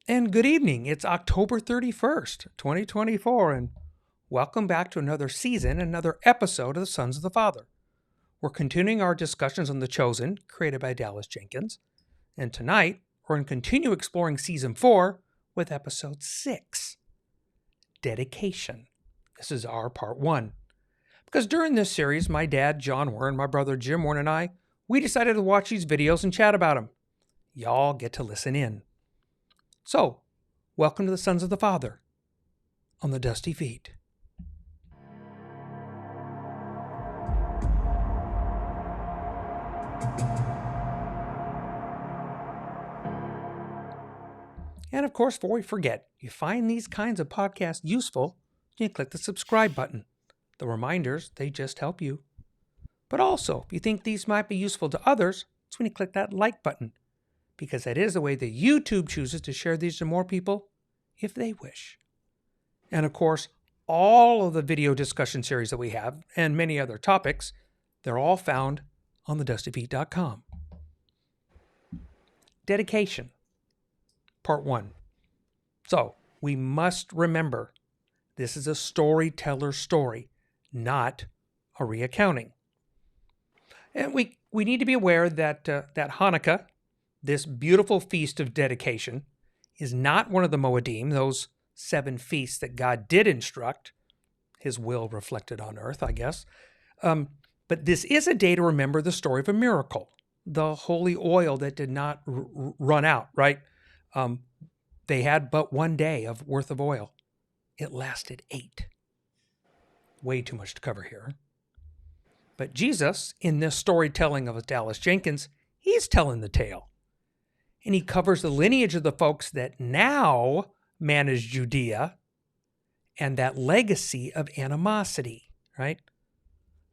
And good evening. It's October 31st, 2024, and welcome back to another season, another episode of The Sons of the Father. We're continuing our discussions on The Chosen, created by Dallas Jenkins, and tonight we're going to continue exploring Season 4 with Episode 6, Dedication. This is our Part 1. Because during this series, my dad, John Warren, my brother Jim Warren, and I, we decided to watch these videos and chat about them. Y'all get to listen in. So, welcome to the Sons of the Father on the Dusty Feet. And of course, before we forget, if you find these kinds of podcasts useful, you click the subscribe button. The reminders, they just help you. But also, if you think these might be useful to others, it's when you click that like button, because that is the way that YouTube chooses to share these to more people if they wish. And of course, all of the video discussion series that we have and many other topics, they're all found on TheDustyFeet.com. Dedication, Part 1. So, we must remember, this is a storyteller's story, not a recounting. And we need to be aware that Hanukkah, this beautiful feast of dedication, is not one of the Moedim, those 7 feasts that God did instruct, his will reflected on earth, I guess. But this is a day to remember the story of a miracle, the holy oil that did not run out, right? They had but one day of worth of oil. It lasted 8. Way too much to cover here. But Jesus, in this storytelling of Dallas Jenkins, he's telling the tale. And he covers the lineage of the folks that now manage Judea and that legacy of animosity, right?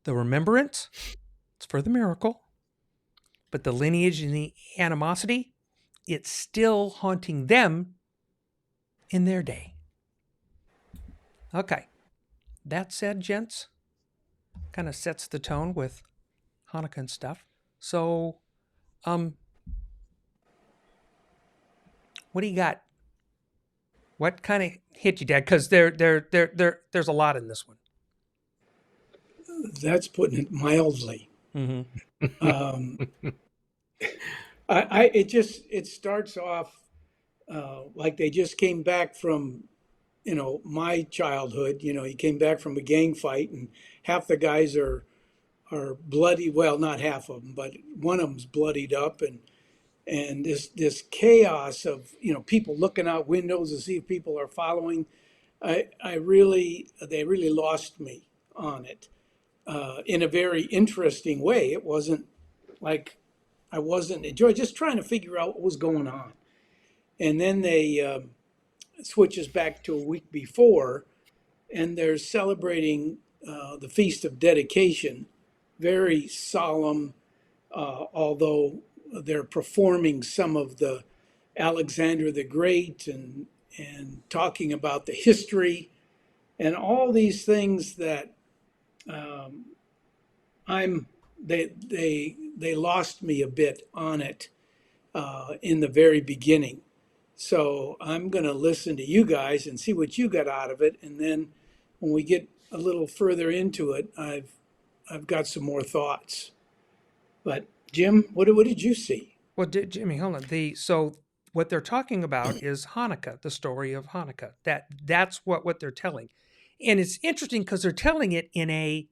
The remembrance, it's for the miracle, but the lineage and the animosity, it's still haunting them in their day. Okay, that said, gents, kind of sets the tone with Hanukkah and stuff. So, what do you got? What kind of hit you, Dad? Because there's a lot in this one. That's putting it mildly. Mm-hmm. It starts off like they just came back from, my childhood. You came back from a gang fight, and half the guys are bloody. Well, not half of them, but one of them's bloodied up, and this chaos of people looking out windows to see if people are following. They really lost me on it in a very interesting way. It wasn't like I wasn't enjoying, just trying to figure out what was going on. And then they switches back to a week before, and they're celebrating the Feast of Dedication, very solemn, although they're performing some of the Alexander the Great and talking about the history and all these things that they lost me a bit on it in the very beginning. So I'm going to listen to you guys and see what you got out of it, and then when we get a little further into it, I've got some more thoughts. But Jim, what did you see? Well, Jimmy, hold on. So what they're talking about is Hanukkah, the story of Hanukkah. That's what they're telling, and it's interesting because they're telling it in a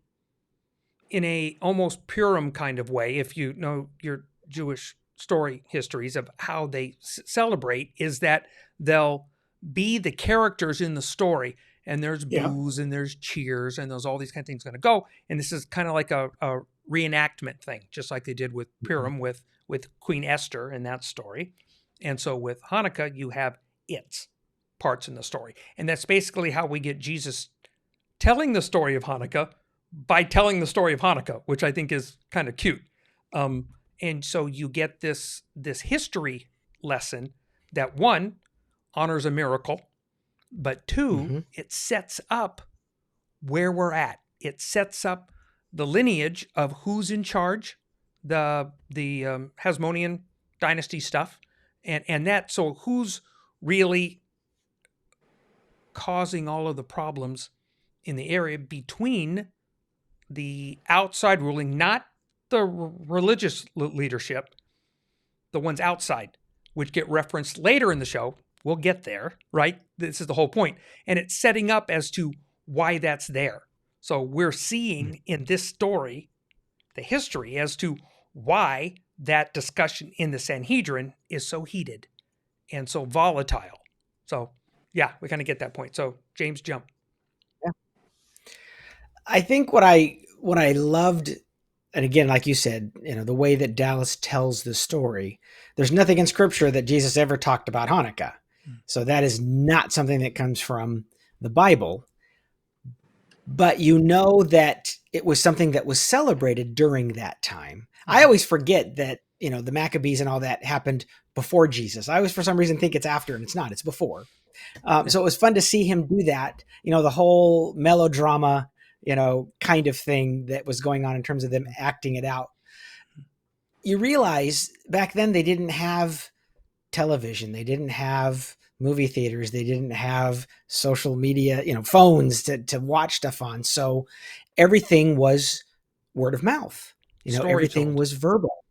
almost Purim kind of way. If you know your Jewish story histories of how they celebrate, is that they'll be the characters in the story, and there's boos and there's cheers and there's all these kind of things going to go. And this is kind of like a reenactment thing, just like they did with Purim with Queen Esther in that story. And so with Hanukkah, you have its parts in the story. And that's basically how we get Jesus telling the story of Hanukkah by telling the story of Hanukkah, which I think is kind of cute. And so you get this history lesson that, one, honors a miracle, but two, it sets up where we're at. It sets up the lineage of who's in charge, the Hasmonean dynasty stuff, and that. So who's really causing all of the problems in the area between the outside ruling, not the religious leadership, the ones outside, which get referenced later in the show. We'll get there, right? This is the whole point. And it's setting up as to why that's there. So we're seeing in this story the history as to why that discussion in the Sanhedrin is so heated and so volatile. So, yeah, we kind of get that point. So, James, jump. I think what I loved, and again, like you said, the way that Dallas tells the story, there's nothing in scripture that Jesus ever talked about Hanukkah. So that is not something that comes from the Bible. But that it was something that was celebrated during that time. I always forget that, the Maccabees and all that happened before Jesus. I always, for some reason, think it's after, and it's not, it's before. So it was fun to see him do that, the whole melodrama, kind of thing that was going on in terms of them acting it out. You realize back then they didn't have television. They didn't have movie theaters. They didn't have social media, phones to watch stuff on. So everything was word of mouth, everything was verbal.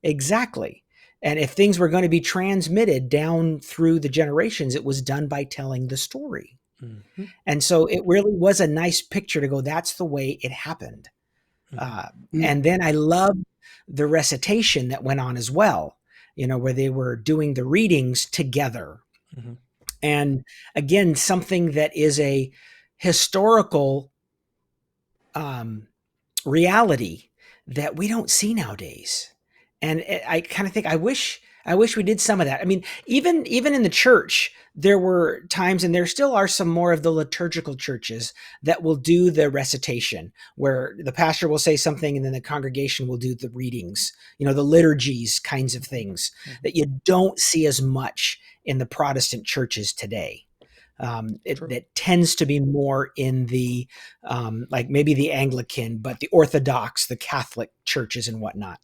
Exactly. And if things were going to be transmitted down through the generations, it was done by telling the story. Mm-hmm. And so it really was a nice picture to go, that's the way it happened. Mm-hmm. And then I love the recitation that went on as well, where they were doing the readings together. Mm-hmm. And again, something that is a historical reality that we don't see nowadays. And I kind of think I wish we did some of that. I mean, even in the church, there were times, and there still are some more of the liturgical churches that will do the recitation, where the pastor will say something and then the congregation will do the readings, the liturgies kinds of things that you don't see as much in the Protestant churches today. It tends to be more in the, like maybe the Anglican, but the Orthodox, the Catholic churches and whatnot.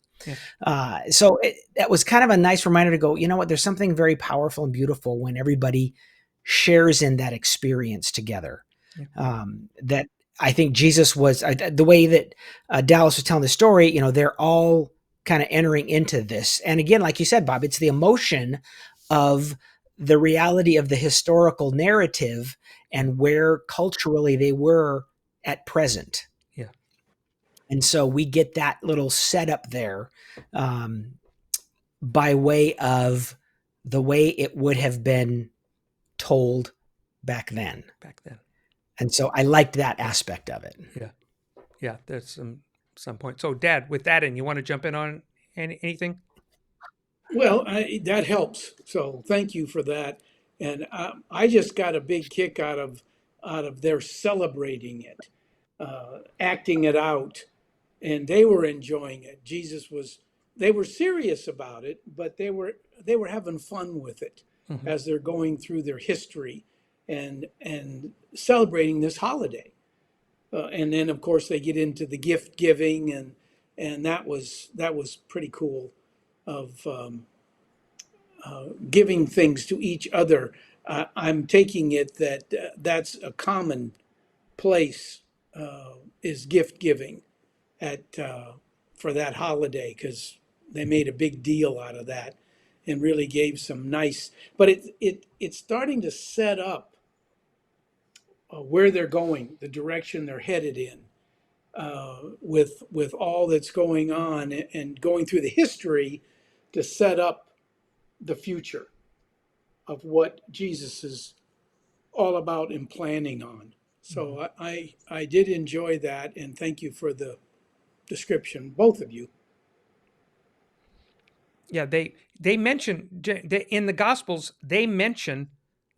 Yeah. So that was kind of a nice reminder to go, there's something very powerful and beautiful when everybody shares in that experience together. Yeah. That I think Jesus was, the way that Dallas was telling the story, they're all kind of entering into this. And again, like you said, Bob, it's the emotion of the reality of the historical narrative and where culturally they were at present. Yeah. And so we get that little setup there by way of the way it would have been told back then. And so I liked that aspect of it. Yeah. Yeah. There's some point. So Dad, with that, and you want to jump in on anything? Well, that helps. So thank you for that. And I just got a big kick out of their celebrating it, acting it out, and they were enjoying it. They were serious about it, but they were having fun with it as they're going through their history and celebrating this holiday. And then of course they get into the gift giving, and that was pretty cool of giving things to each other. I'm taking it that that's a common place is gift giving at for that holiday, because they made a big deal out of that and really gave some nice. But it's starting to set up where they're going, the direction they're headed in, with all that's going on and going through the history to set up the future of what Jesus is all about and planning on. So I did enjoy that, and thank you for the description, both of you. Yeah, they mention in the Gospels, they mention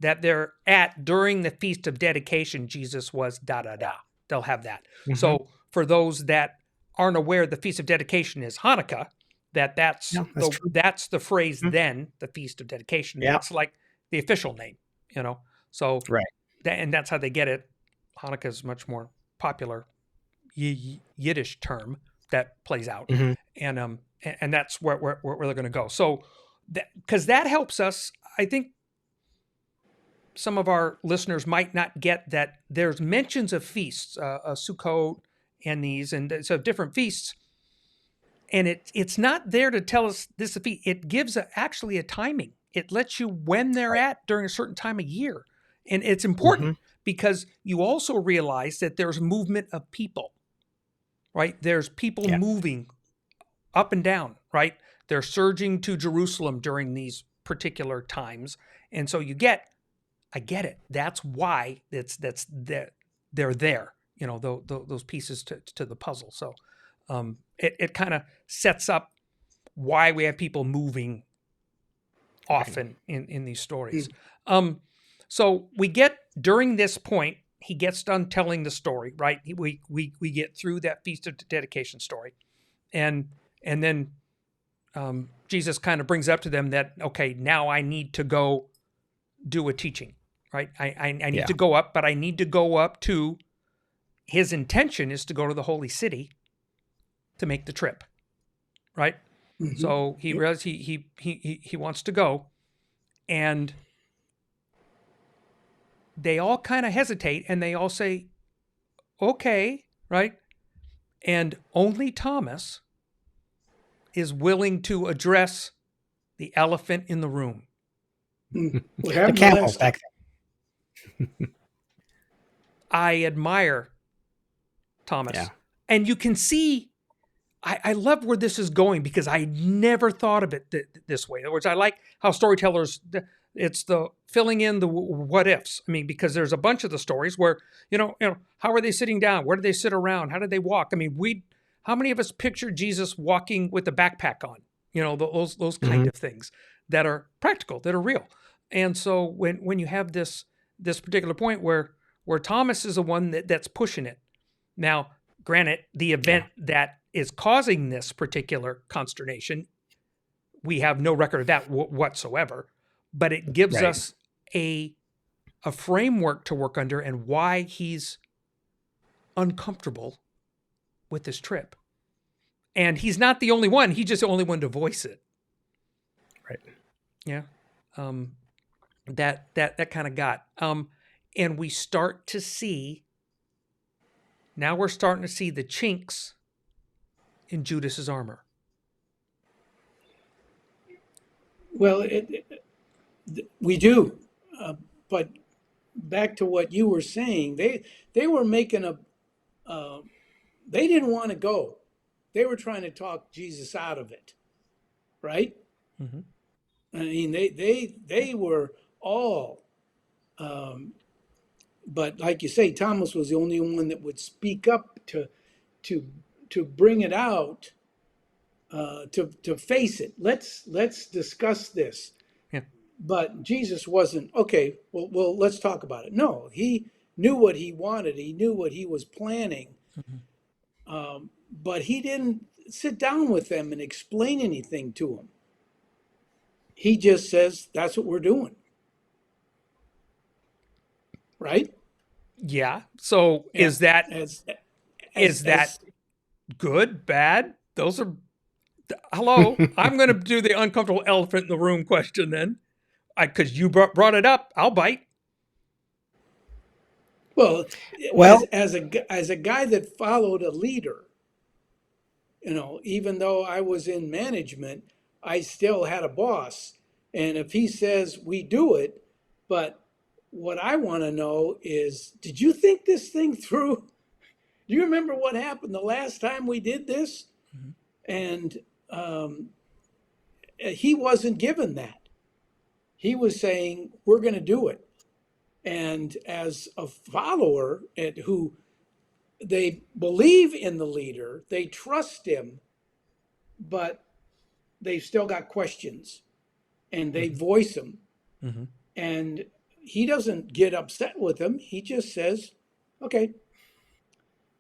that they're at during the Feast of Dedication, Jesus was da da da. They'll have that. Mm-hmm. So for those that aren't aware, the Feast of Dedication is Hanukkah. That's the phrase. Mm-hmm. Then the Feast of Dedication. Yeah. That's like the official name, So right, and that's how they get it. Hanukkah is much more popular Yiddish term that plays out, mm-hmm. and that's where they're going to go. So because that helps us, I think some of our listeners might not get that there's mentions of feasts, Sukkot and these, and so different feasts. And it's not there to tell us this is a feast. It gives actually a timing. It lets you when they're at during a certain time of year. And it's important because you also realize that there's movement of people, right? There's people moving up and down, right? They're surging to Jerusalem during these particular times. And so I get it. That's why they're there, those pieces to the puzzle. So it kind of sets up why we have people moving often in these stories. So we get, during this point, he gets done telling the story, right? We get through that Feast of Dedication story. And then Jesus kind of brings up to them that, okay, now I need to go do a teaching, right? I need to go up, but I need to go up to, his intention is to go to the holy city to make the trip, right? So he realizes he wants to go, and they all kind of hesitate, and they all say, okay, right? And only Thomas is willing to address the elephant in the room. The camel back then. I admire Thomas. Yeah. And you can see, I love where this is going, because I never thought of it this way. In other words, I like how storytellers, it's the filling in the what ifs. I mean, because there's a bunch of the stories where, how are they sitting down? Where did they sit around? How did they walk? I mean, how many of us picture Jesus walking with a backpack on? Those kind of things that are practical, that are real. And so when you have this particular point where Thomas is the one that's pushing it. Now, granted, the event that is causing this particular consternation, we have no record of that whatsoever, but it gives us a framework to work under, and why he's uncomfortable with this trip. And he's not the only one. He's just the only one to voice it. Right. Yeah. That kind of got. And we start to see, now we're starting to see the chinks in Judas's armor. Well, we do. But back to what you were saying, they were making they didn't want to go. They were trying to talk Jesus out of it, right? I mean, they were all, but like you say, Thomas was the only one that would speak up to bring it out, to face it. Let's discuss this. Yeah. But Jesus wasn't, okay, well, let's talk about it. No, he knew what he wanted. He knew what he was planning. But he didn't sit down with them and explain anything to them. He just says, that's what we're doing. Right? Yeah. So is that good, bad? Those are, hello, I'm going to do the uncomfortable elephant in the room question then. Because you brought it up, I'll bite. Well, as a guy that followed a leader, even though I was in management, I still had a boss. And if he says we do it, but what I want to know is, did you think this thing through? Do you remember what happened the last time we did this? And he wasn't given that. He was saying, we're going to do it. And as a follower who they believe in the leader, they trust him, but they've still got questions, and they voice them. And he doesn't get upset with them. He just says, okay,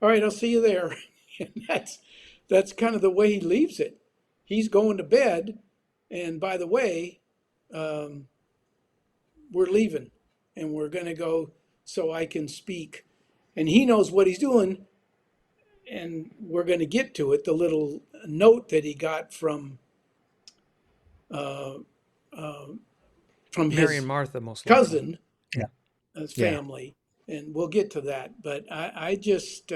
all right, I'll see you there. And that's kind of the way he leaves it. He's going to bed. And by the way, we're leaving, and we're going to go so I can speak. And he knows what he's doing, and we're going to get to it. The little note that he got from Mary his and Martha, most cousin, Yeah. family, and we'll get to that. But I just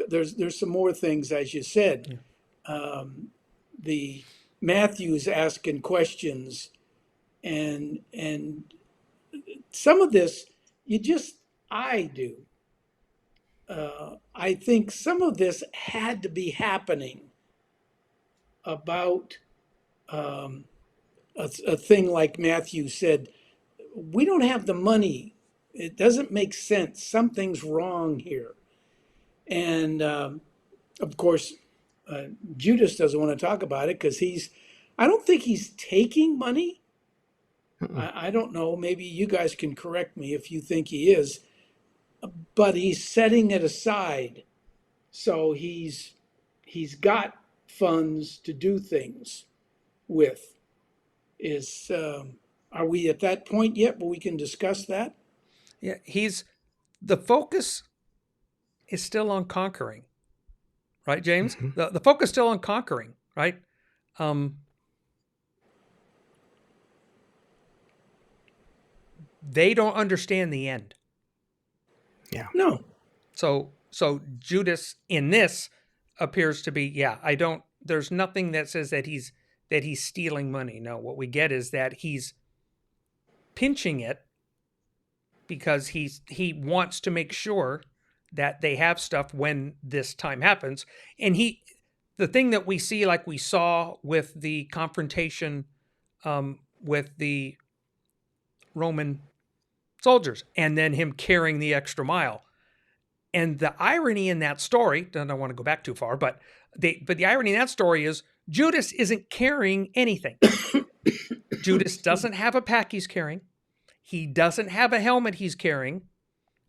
there's some more things, as you said. Yeah. The Matthew's asking questions, and some of this you just I do. I think some of this had to be happening about a thing like Matthew said. We don't have the money. It doesn't make sense. Something's wrong here. And of course, Judas doesn't want to talk about it because I don't think he's taking money. Mm-mm. I don't know. Maybe you guys can correct me if you think he is, but he's setting it aside. So he's got funds to do things with. Is Are we at that point yet where we can discuss that? Yeah, the focus is still on conquering, right, James? Mm-hmm. The focus is still on conquering, right? They don't understand the end. Yeah. No. So Judas in this appears to be, there's nothing that says that he's stealing money. No, what we get is that he's pinching it because he wants to make sure that they have stuff when this time happens. And the thing that we see, like we saw with the confrontation with the Roman soldiers, and then him carrying the extra mile. And the irony in that story, I don't want to go back too far, but the irony in that story is Judas isn't carrying anything. Judas doesn't have a pack he's carrying. He doesn't have a helmet he's carrying.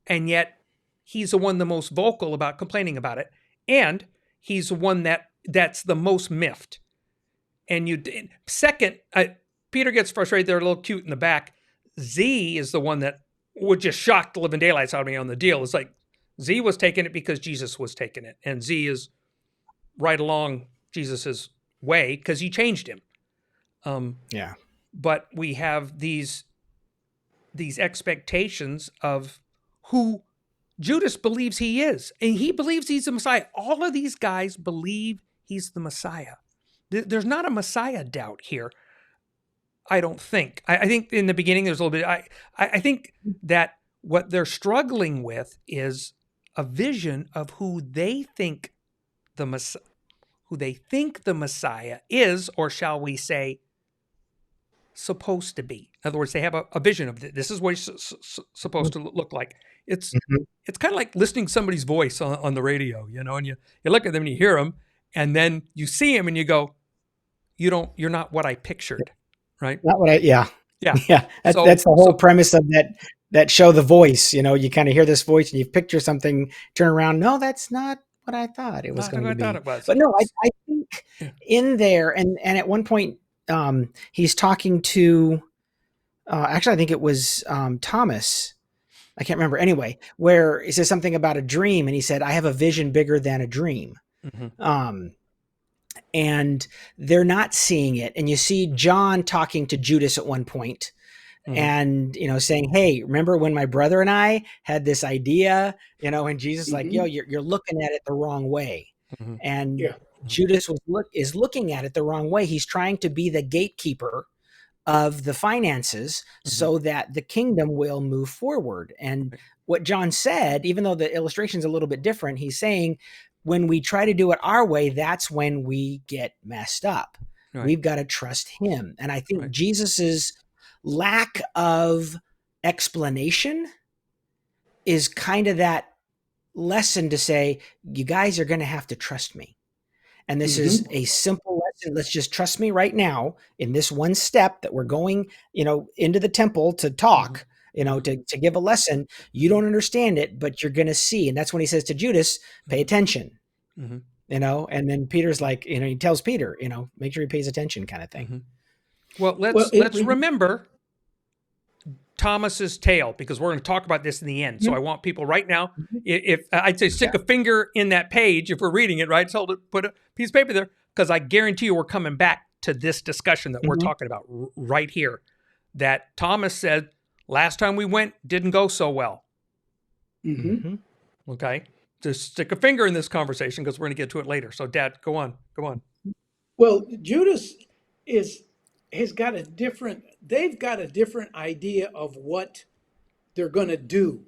And yet he's the one the most vocal about complaining about it. And he's the one that's the most miffed. And Peter gets frustrated. They're a little cute in the back. Z is the one that would just shock the living daylights out of me on the deal. It's like Z was taking it because Jesus was taking it. And Z is right along Jesus's way because he changed him. Yeah. But we have these expectations of who Judas believes he is. And he believes he's the Messiah. All of these guys believe he's the Messiah. There's not a Messiah doubt here, I don't think. I think in the beginning there's a little bit. I think that what they're struggling with is a vision of who they think the Messiah is, or shall we say, supposed to be. In other words, they have a vision of this is what he's supposed to look like. It's kind of like listening to somebody's voice on the radio, and you look at them and you hear them, and then you see him and you go, you're not what I pictured, right? Not what yeah. Yeah. That's the whole premise of that show, The Voice. You kind of hear this voice and you picture something, turn around. No, that's not what I thought it was going to be. Thought it was. But no, I think in there, and at one point, he's talking to, actually, I think it was Thomas. I can't remember. Anyway, where he says something about a dream, and he said, "I have a vision bigger than a dream." Mm-hmm. And they're not seeing it. And you see John talking to Judas at one point, and saying, "Hey, remember when my brother and I had this idea?" And Jesus is like, "Yo, you're looking at it the wrong way." And Judas is looking at it the wrong way. He's trying to be the gatekeeper of the finances so that the kingdom will move forward. And what John said, even though the illustration is a little bit different, he's saying when we try to do it our way, that's when we get messed up. Right. We've got to trust him. And I think Jesus's lack of explanation is kind of that lesson to say, you guys are going to have to trust me. And this is a simple lesson. Let's just trust me right now in this one step that we're going, into the temple to talk, to give a lesson. You don't understand it, but you're going to see. And that's when he says to Judas, pay attention, and then Peter's like, he tells Peter, make sure he pays attention kind of thing. Well, let's remember Thomas's tale, because we're going to talk about this in the end. So I want people right now, if I'd say stick a finger in that page, if we're reading it, right? So put a piece of paper there, because I guarantee you we're coming back to this discussion that we're talking about right here. That Thomas said, Last time we went, didn't go so well. Mm-hmm. Okay. Just stick a finger in this conversation because we're going to get to it later. So, Dad, go on. Well, Judas has got a different. They've got a different idea of what they're going to do.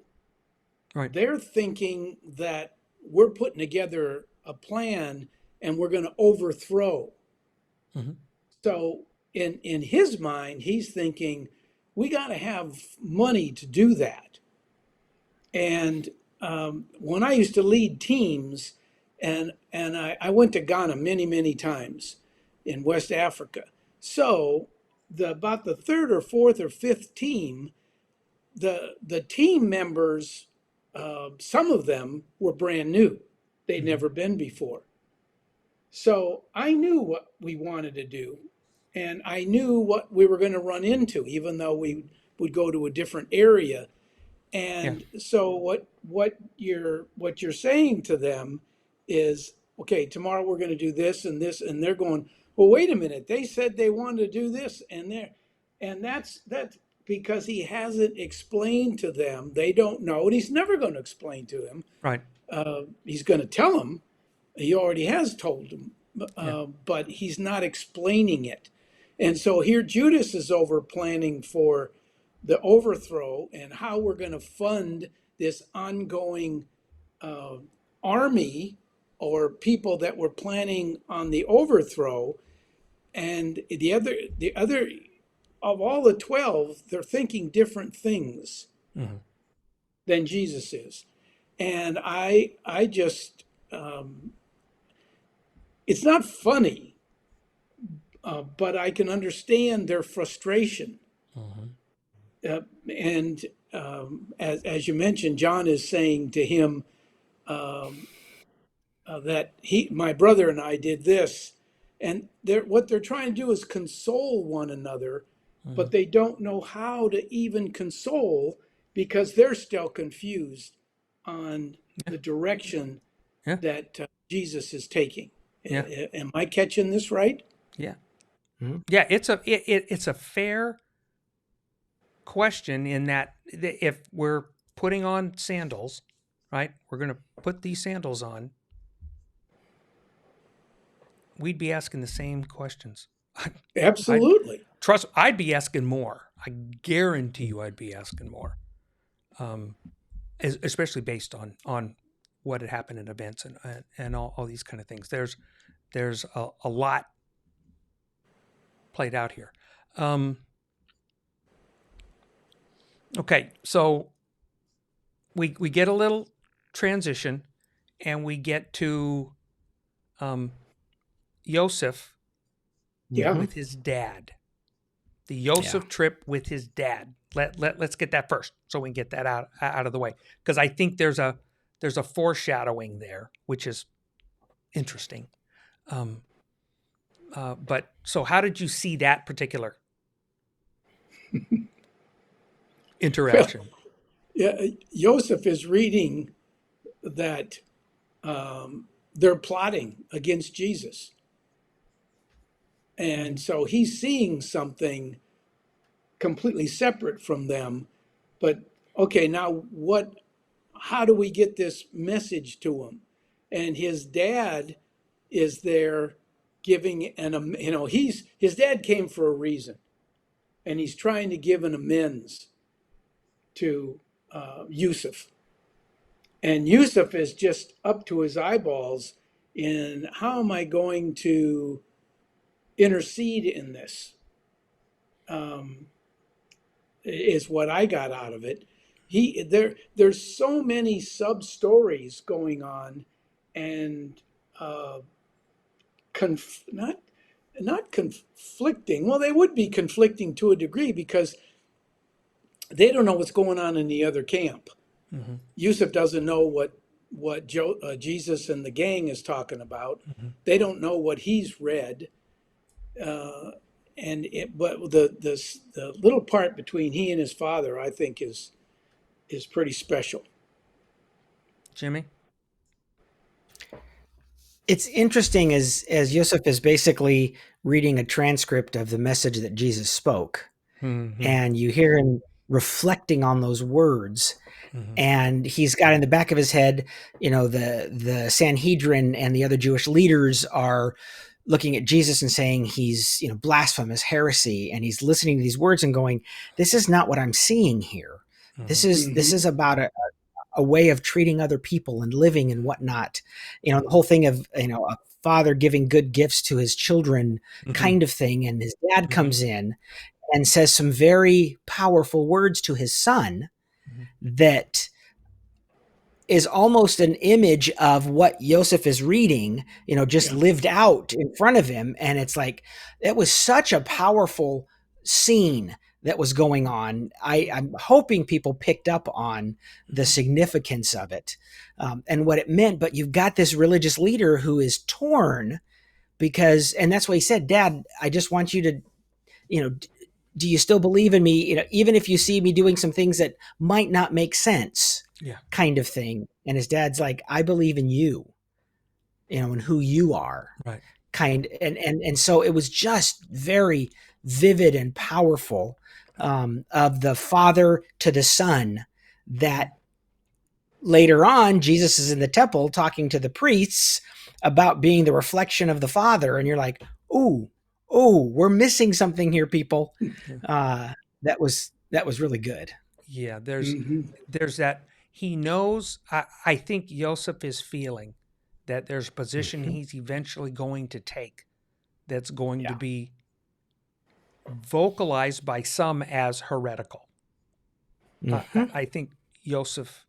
Right. They're thinking that we're putting together a plan and we're going to overthrow. Mm-hmm. So in his mind, he's thinking we got to have money to do that. And when I used to lead teams, and I went to Ghana many times in West Africa. So about the third or fourth or fifth team, the team members, some of them were brand new; they'd never been before. So I knew what we wanted to do, and I knew what we were going to run into, even though we would go to a different area. And so what you're saying to them is, okay, tomorrow we're going to do this and this, and they're going, well, wait a minute, they said they wanted to do this, and that's because he hasn't explained to them. They don't know, and he's never going to explain to them. Right. He's going to tell them. He already has told them, but he's not explaining it. And so here Judas is over planning for the overthrow and how we're going to fund this ongoing army or people that were planning on the overthrow. And the other of all the 12, they're thinking different things than Jesus is. And I just, it's not funny, but I can understand their frustration. And as you mentioned, John is saying to him that my brother and I did this, and what they're trying to do is console one another, but they don't know how to even console because they're still confused on the direction that Jesus is taking. Am I catching this right? Yeah. Yeah, it's a fair question in that if we're putting on sandals, right? We're going to put these sandals on. We'd be asking the same questions. Absolutely. I'd be asking more. I guarantee you I'd be asking more. Especially based on what had happened in events and all these kind of things. There's a lot played out here. Okay, so we get a little transition, and we get to Joseph with his dad. The Joseph trip with his dad. Let's get that first, so we can get that out of the way, because I think there's a foreshadowing there, which is interesting. But so how did you see that particular interaction? Joseph is reading that they're plotting against Jesus. And so he's seeing something completely separate from them. But okay, now how do we get this message to him? And his dad is there giving his dad came for a reason, and he's trying to give an amends to Yusuf. And Yusuf is just up to his eyeballs in how am I going to intercede in this, is what I got out of it. There's so many sub stories going on, and not conflicting. Well, they would be conflicting to a degree because they don't know what's going on in the other camp. Yusuf doesn't know what Jesus and the gang is talking about. They don't know what he's read, but the little part between he and his father, I think, is pretty special. Jimmy? It's interesting as Yosef is basically reading a transcript of the message that Jesus spoke. And you hear him reflecting on those words. Mhm. And he's got in the back of his head, the Sanhedrin and the other Jewish leaders are looking at Jesus and saying he's, blasphemous, heresy, and he's listening to these words and going, this is not what I'm seeing here. This Mhm. is about a way of treating other people and living and whatnot. The whole thing of, a father giving good gifts to his children Mhm. kind of thing. And his dad Mhm. comes in and says some very powerful words to his son Mhm. that is almost an image of what Joseph is reading, just Yeah. lived out in front of him. And it's like, it was such a powerful scene that was going on. I'm hoping people picked up on the significance of it, and what it meant. But you've got this religious leader who is torn because, and that's why he said, Dad, I just want you to, you know, do you still believe in me? Even if you see me doing some things that might not make sense, Yeah. kind of thing. And his dad's like, I believe in you, and who you are, Right. and so it was just very vivid and powerful, of the father to the son, that later on Jesus is in the temple talking to the priests about being the reflection of the father, and you're like, oh, we're missing something here, people. Yeah. That was really good. Yeah. Hmm. There's that he knows. I think Joseph is feeling that there's a position Mhm. he's eventually going to take that's going to Yeah. be vocalized by some as heretical. Mhm. I think Joseph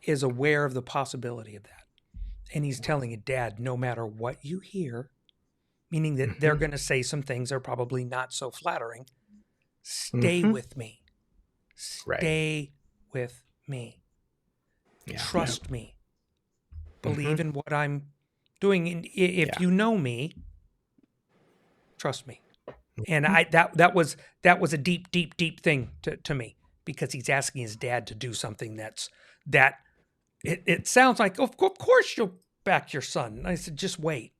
is aware of the possibility of that. And he's telling it, Dad, no matter what you hear, meaning that they're Mhm. going to say some things that are probably not so flattering, stay Mhm. with me. Right. Stay with me. Yeah. Yeah. Trust me. Believe Mhm. in what I'm doing. And if Yeah. you know me, trust me. And Mhm. that was a deep, deep, deep thing to me, because he's asking his dad to do something that it sounds like, of course you'll back your son. And I said, just Yeah. wait.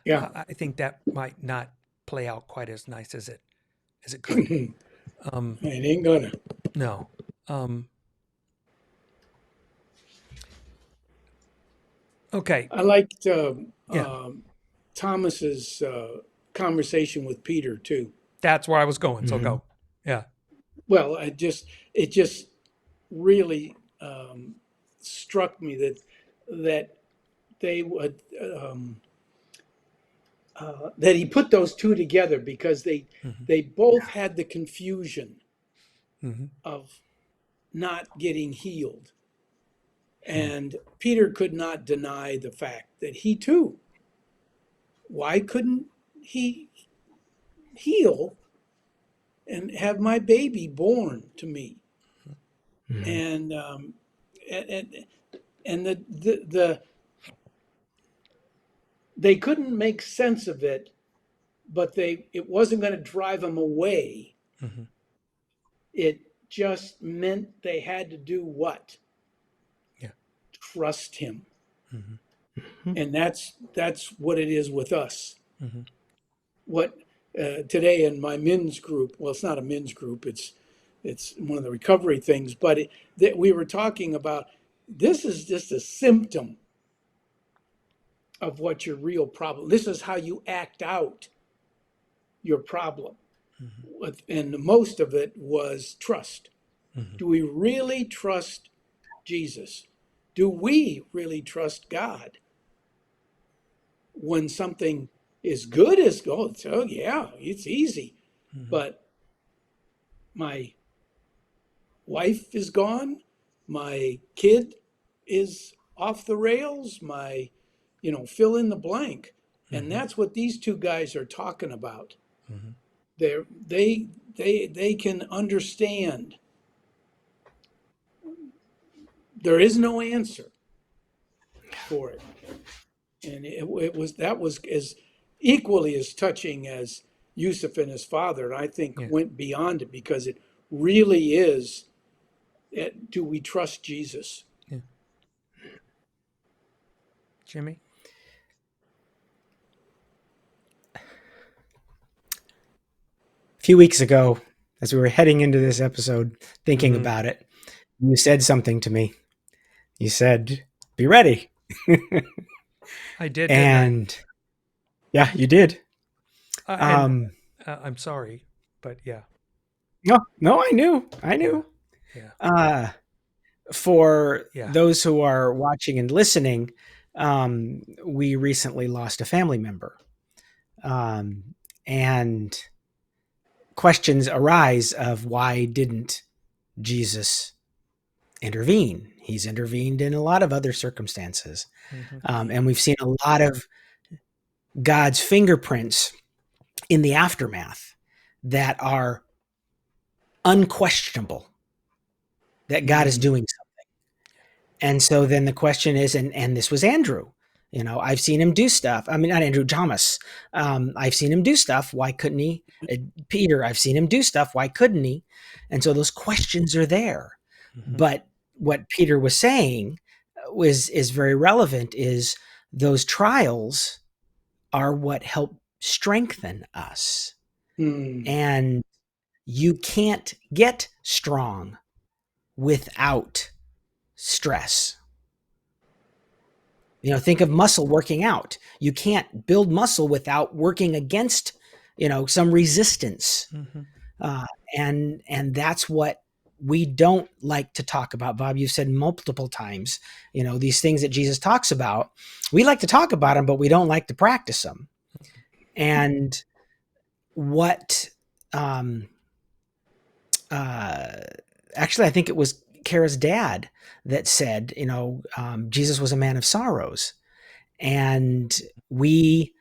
Yeah. I think that might not play out quite as nice as it could. It Um, ain't gonna. no. Um, okay. I liked Yeah, Thomas's conversation with Peter too. that's where I was going. So Mhm. go. Yeah. Well, it just really struck me that they would that he put those two together because they Mm-hmm. they both had the confusion Mm-hmm. of not getting healed, and Peter could not deny the fact that he too. Why couldn't he heal and have my baby born to me? Mhm. And and and the they couldn't make sense of it, but it wasn't going to drive them away. Mm-hmm. It just meant they had to do what? Yeah. Trust him. Mm-hmm. Mhm. And that's what it is with us. Mm-hmm. What today in my men's group, well, it's not a men's group, it's one of the recovery things, but that we were talking about, this is just a symptom of what your real problem. This is how you act out your problem. And most of it was trust. Mm-hmm. Do we really trust Jesus? Do we really trust God when something is good as gold? Oh yeah, it's easy. Mm-hmm. But my wife is gone, my kid is off the rails, my, fill in the blank. And Mm-hmm. that's what these two guys are talking about. Mm-hmm. They can understand there is no answer for it. And it was that was as equally as touching as Yusuf and his father, and I think Yeah. went beyond it because it really is, do we trust Jesus? Yeah. Jimmy. A few weeks ago, as we were heading into this episode, thinking Mhm. about it, you said something to me. You said, "Be ready," I did, didn't I? and yeah, you did. And Um, I'm sorry, but yeah, no, no, I yeah, knew. yeah, Uh, for yeah. those who are watching and listening, we recently lost a family member, um, and questions arise of why didn't Jesus intervene? He's intervened in a lot of other circumstances, Mhm. and we've seen a lot of God's fingerprints in the aftermath that are unquestionable that God is Mm. doing something. And so then the question is, and this was Andrew. I've seen him do stuff. I mean, not Andrew, Thomas. I've seen him do stuff. Why couldn't he? Peter, I've seen him do stuff. Why couldn't he? And so those questions are there. Mhm. But what Peter was saying is very relevant. Is those trials are what help strengthen us, Mm. and you can't get strong without stress. Think of muscle working out. You can't build muscle without working against, some resistance. Mhm. Uh, and that's what we don't like to talk about. Bob, you've said multiple times, these things that Jesus talks about. We like to talk about them, but we don't like to practice them. And what, um, uh, actually, I think it was Kara's dad that said, Jesus was a man of sorrows. And we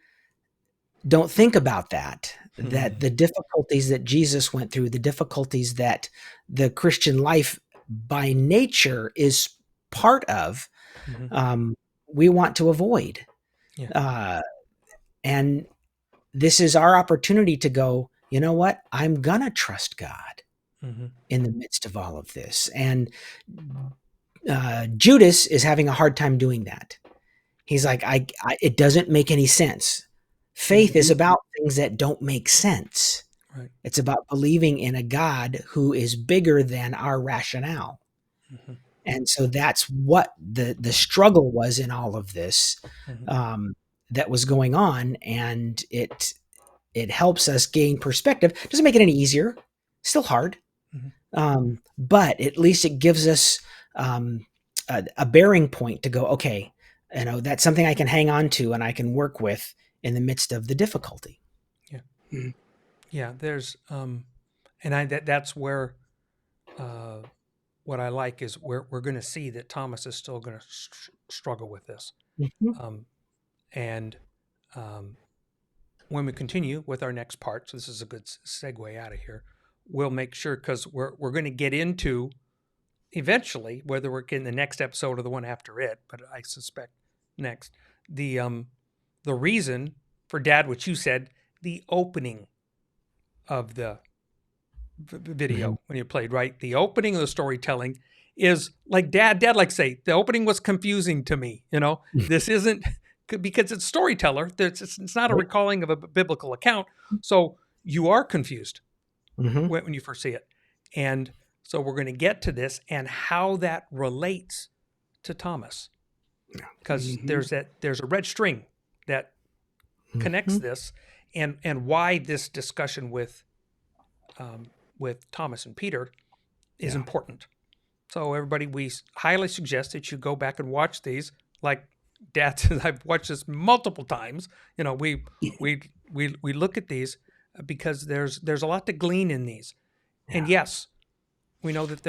don't think about that Mhm. the difficulties that Jesus went through, the difficulties that the Christian life by nature is part of, Mhm. um, we want to avoid. Yeah. Uh, and this is our opportunity to go, you know what? I'm going to trust God Mhm. in the midst of all of this. And Judas is having a hard time doing that. He's like, it doesn't make any sense. Faith is Mhm. about things that don't make sense. Right. It's about believing in a God who is bigger than our rationale. Mhm. And so that's what the struggle was in all of this, Mhm. um, that was going on, and it helps us gain perspective. Doesn't make it any easier. Still hard, Mhm. but at least it gives us, um, a bearing point to go. Okay, that's something I can hang on to and I can work with in the midst of the difficulty. Yeah. Mm. Yeah. There's and that's where uh, what I like is we're going to see that Thomas is still going to struggle with this. Mhm. Um, and um, when we continue with our next part, so this is a good segue out of here. We'll make sure because we're going to get into eventually, whether we're in the next episode or the one after it, but I suspect next, the um the reason for Dad, which you said, the opening of the Mhm. video when you played, right? The opening of the storytelling is like Dad like say the opening was confusing to me. This isn't because it's storyteller. It's not a Right. recalling of a biblical account, so you are confused Mhm. when you first see it, and so we're going to get to this and how that relates to Thomas, because Mhm. there's a red string that connects Mhm. this, and why this discussion with Thomas and Peter is Yeah. important. So everybody, we highly suggest that you go back and watch these. Like Dad says, I've watched this multiple times. We look at these because there's a lot to glean in these. And Yeah. yes, we know that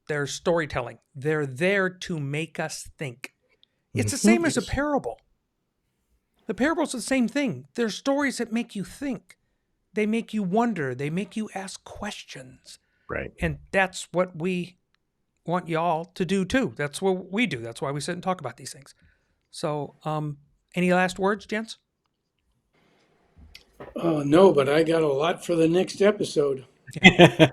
they're storytelling. They're there to make us think. It's the Mhm. same as a Yes. parable. The parable's the same thing. They're stories that make you think. They make you wonder. They make you ask questions. Right. And that's what we want y'all to do too. That's what we do. That's why we sit and talk about these things. So, any last words, gents? No, but I got a lot for the next episode. Yeah.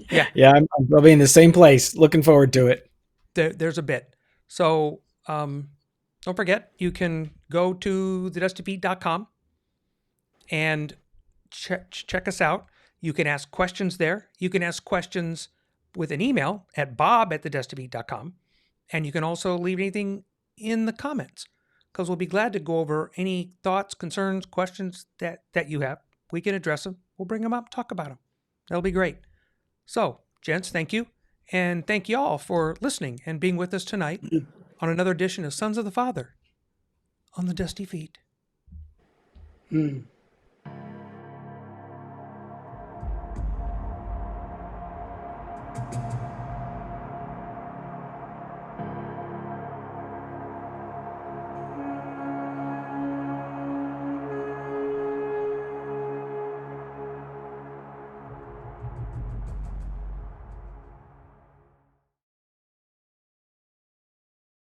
Yeah. Yeah, I'm probably in the same place. Looking forward to it. There's a bit. So, don't forget, you can go to thedustyfeet.com and check us out. You can ask questions there. You can ask questions with an email at bob@TheDustyFeet.com. And you can also leave anything in the comments, because we'll be glad to go over any thoughts, concerns, questions that you have. We can address them. We'll bring them up, talk about them. That'll be great. So, gents, thank you. And thank you all for listening and being with us tonight on another edition of Sons of the Father on the Dusty Feet.